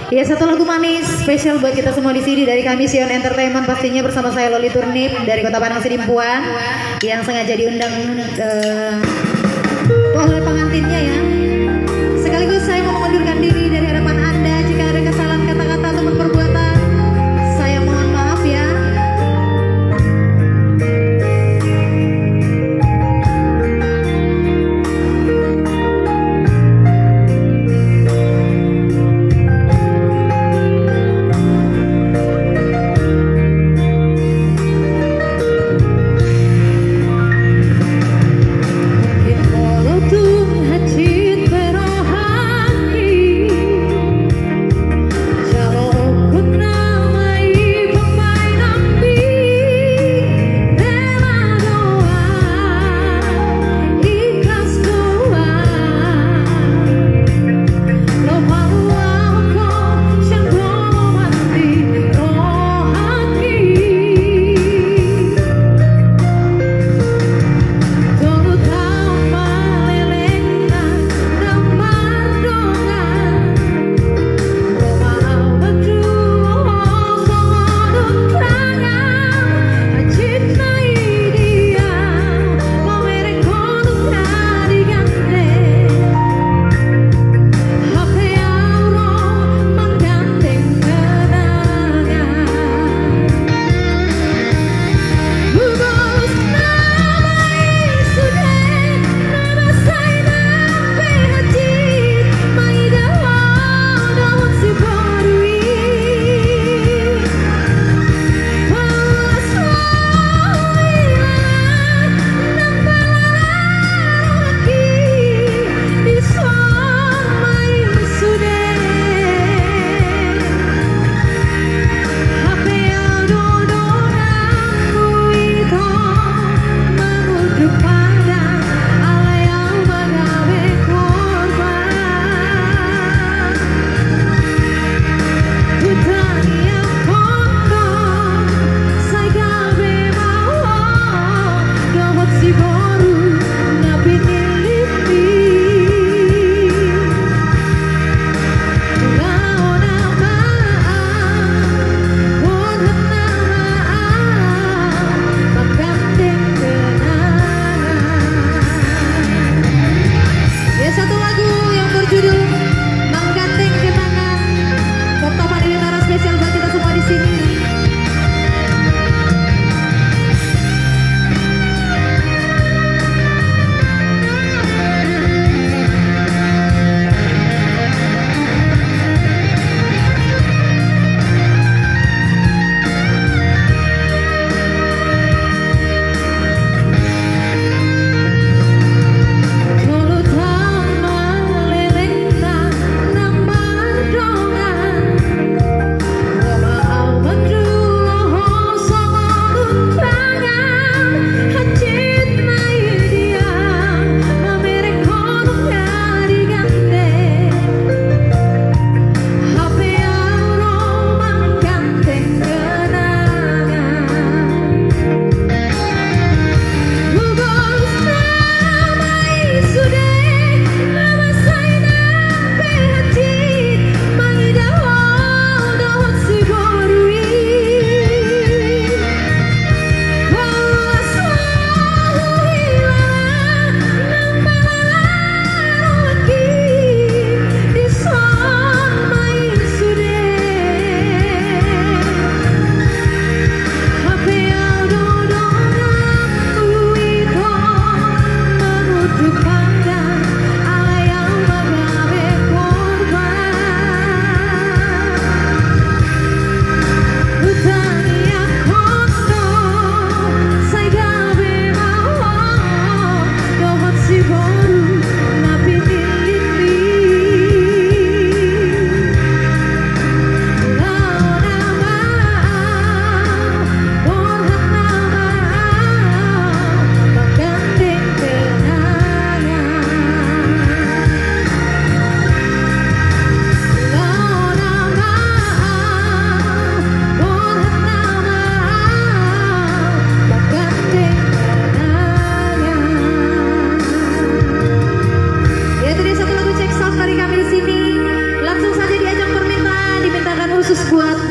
Ya, satu lagu manis spesial buat kita semua di sini dari kami Sion Entertainment, pastinya bersama saya Loli Turnip dari Kota Padang Sidimpuan yang sengaja diundang oleh pengantinnya ya. Sekaligus saya mau mengundurkan diri dari hadapan Anda. Jika ada kesalahan kata-kata ataupun perbuatan, saya mohon maaf ya. Mungkin walau Tuhan cinta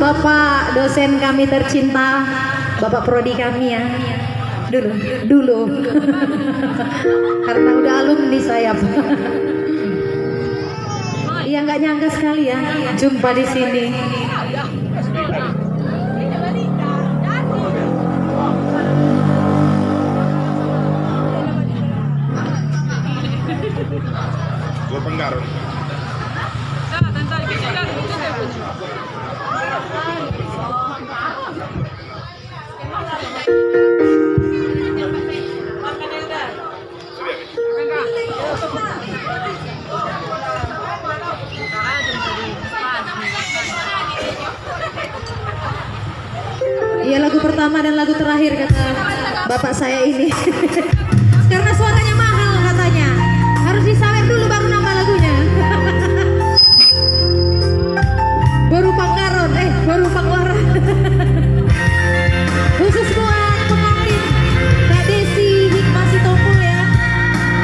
Bapak dosen kami tercinta, Bapak Prodi kami ya. Dulu. Karena udah alumni saya. Iya, nggak nyangka sekali ya jumpa di sini. Gue penggar. Iya, lagu pertama dan lagu terakhir kata bapak saya ini. Karena suaranya